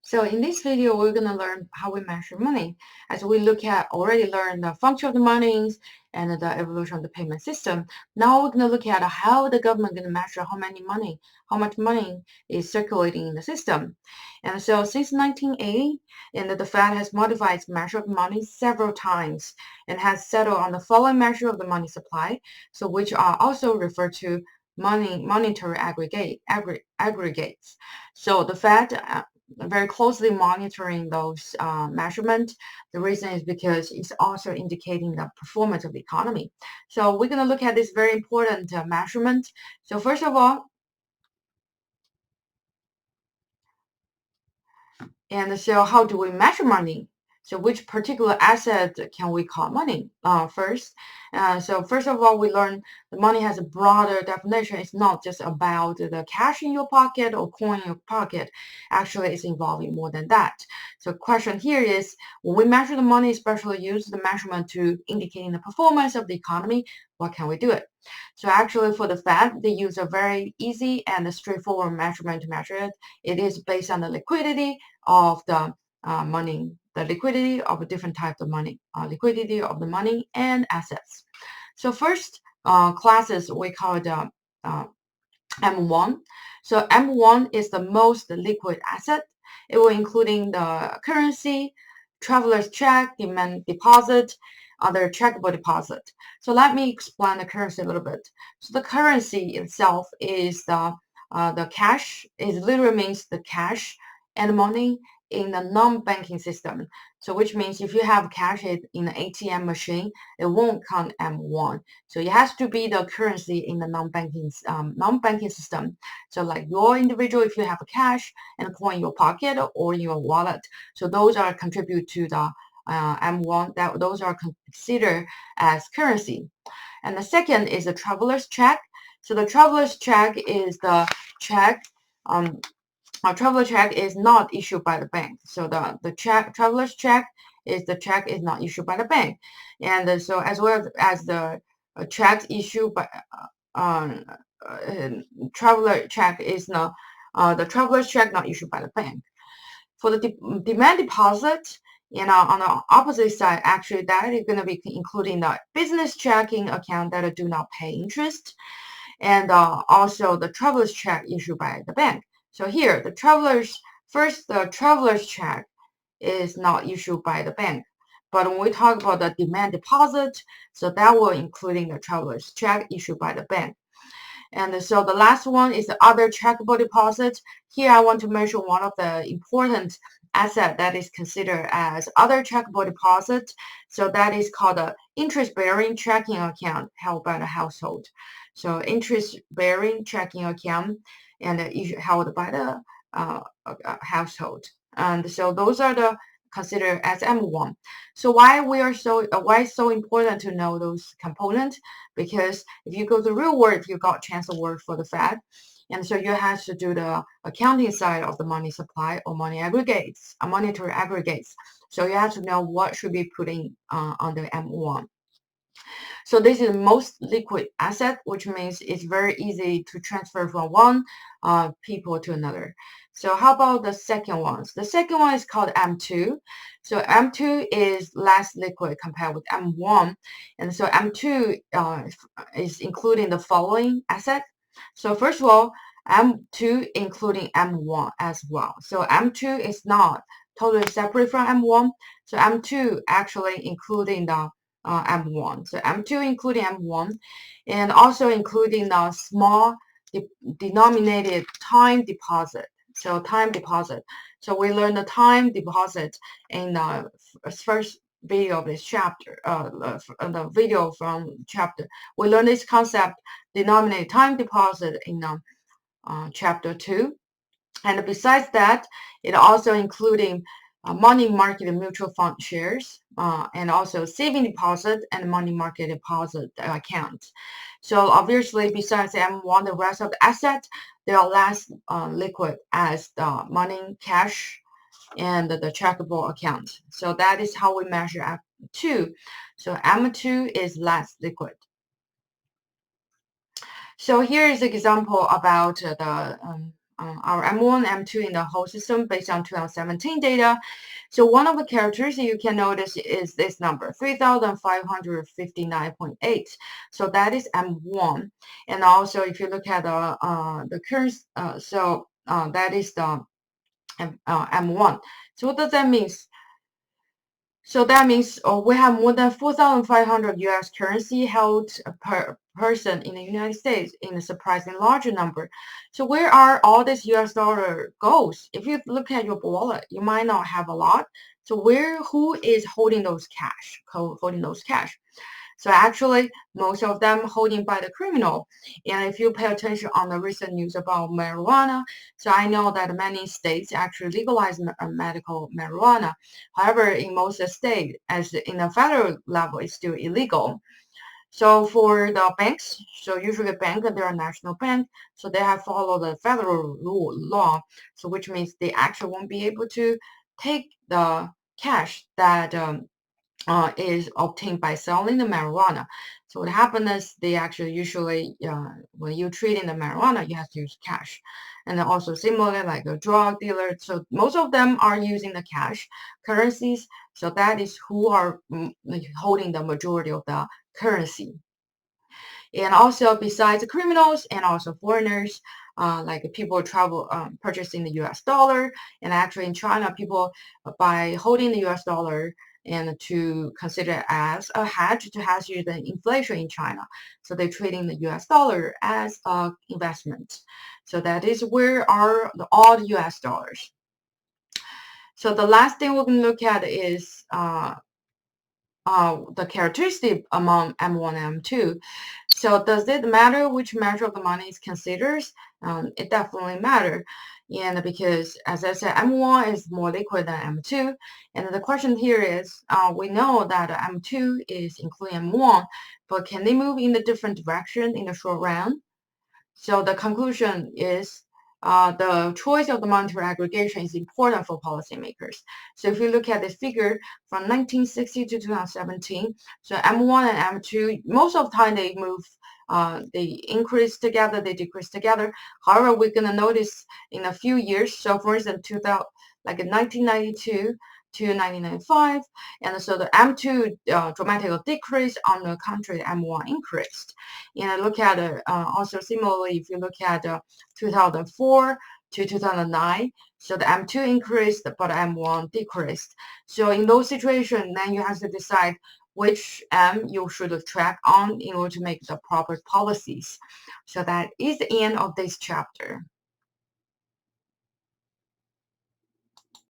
So in this video, we're going to learn how we measure money. As we already learned the function of the monies and the evolution of the payment system. Now we're going to look at how the government going to measure how much money is circulating in the system. And so since 1980, and the Fed has modified its measure of money several times and has settled on the following measure of the money supply, so which are also referred to monetary aggregates. So the Fed very closely monitoring those measurements. The reason is because it's also indicating the performance of the economy. So we're going to look at this very important measurement. So first of all, and so how do we measure money? So which particular asset can we call money first? So first of all, we learn the money has a broader definition. It's not just about the cash in your pocket or coin in your pocket. Actually, it's involving more than that. So question here is, when we measure the money, especially use the measurement to indicating the performance of the economy, what can we do it? So actually for the Fed, they use a very easy and straightforward measurement to measure it. It is based on the liquidity of the money, the liquidity of a different type of money, liquidity of the money and assets. So first classes we call it M1. So M1 is the most liquid asset. It will including the currency, traveler's check, demand deposit, other checkable deposit. So let me explain the currency a little bit. So the currency itself is the cash. It literally means the cash and money in the non-banking system. So which means if you have cash in the ATM machine, it won't count M1. So it has to be the currency in the non-banking system. So like your individual, if you have a cash and a coin in your pocket or in your wallet, so those are contribute to the M1. Those are considered as currency. And the second is the traveler's check. So the traveler's check is the check. A traveler check is not issued by the bank. So the traveler's check is the check is not issued by the bank, and so as well as the checks issued by um, uh, traveler check is not the traveler's check not issued by the bank. For the demand deposit, on the opposite side, actually that is going to be including the business checking account that do not pay interest, and also the traveler's check issued by the bank. So here, the traveler's check is not issued by the bank. But when we talk about the demand deposit, so that will including the traveler's check issued by the bank. And so the last one is the other checkable deposit. Here I want to mention one of the important asset that is considered as other checkable deposit. So that is called the interest-bearing checking account held by the household. So interest-bearing checking account and held by the household. And so those are the considered as M1. So why it's so important to know those components? Because if you go to real world, if you got chance to work for the Fed, and so you have to do the accounting side of the money supply or monetary aggregates. So you have to know what should be putting under M1. So this is the most liquid asset, which means it's very easy to transfer from one people to another. So how about the second ones? The second one is called M2. So M2 is less liquid compared with M1. And so M2 is including the following asset. So first of all, M2 including M1 as well. So M2 is not totally separate from M1. So M2 actually including the M1. So M2 including M1 and also including the small denominated time deposit. So time deposit. So we learned the time deposit in the first video of this chapter, the video from chapter. We learned this concept, denominated time deposit in chapter 2. And besides that, it also including money market and mutual fund shares, and also saving deposit and money market deposit accounts. So obviously, besides M1, the rest of the assets, they are less liquid as the money, cash, and the checkable account. So that is how we measure M2. So M2 is less liquid. So here is an example about our M1, M2 in the whole system based on 2017 data. So one of the characteristics you can notice is this number, 3,559.8. So that is M1. And also, if you look at the current, that is the M1. So what does that mean? So that means we have more than 4,500 US currency held per person in the United States in a surprisingly larger number. So where are all this US dollar goes? If you look at your wallet, you might not have a lot. So who is holding those cash? Holding those cash? So actually, most of them holding by the criminal. And if you pay attention on the recent news about marijuana, so I know that many states actually legalize medical marijuana. However, in most states, as in the federal level, it's still illegal. So for the banks, so usually a bank, they're a national bank, so they have followed the federal law, so which means they actually won't be able to take the cash that is obtained by selling the marijuana. So what happens is they actually usually, when you're trading the marijuana, you have to use cash. And then also similarly like a drug dealer. So most of them are using the cash currencies. So that is who are holding the majority of the currency. And also besides the criminals and also foreigners, like people travel purchasing the US dollar, and actually in China, people by holding the US dollar and to consider as a hedge to hedge the inflation in China. So they're trading the US dollar as a investment. So that is where are all the US dollars. So the last thing we're going to look at is the characteristic among M1 and M2. So does it matter which measure of the money is considered? It definitely matters. And because, as I said, M1 is more liquid than M2. And the question here is, we know that M2 is including M1, but can they move in a different direction in the short run? So the conclusion is the choice of the monetary aggregation is important for policymakers. So if you look at this figure from 1960 to 2017, so M1 and M2, most of the time they move, they increase together, they decrease together. However, we're going to notice in a few years, so for instance, 2000, like in 1992 to 1995, and so the M2 dramatically decreased, on the contrary, M1 increased. And look at also similarly, if you look at 2004 to 2009, so the M2 increased, but M1 decreased. So in those situations, then you have to decide which M you should track on in order to make the proper policies. So that is the end of this chapter.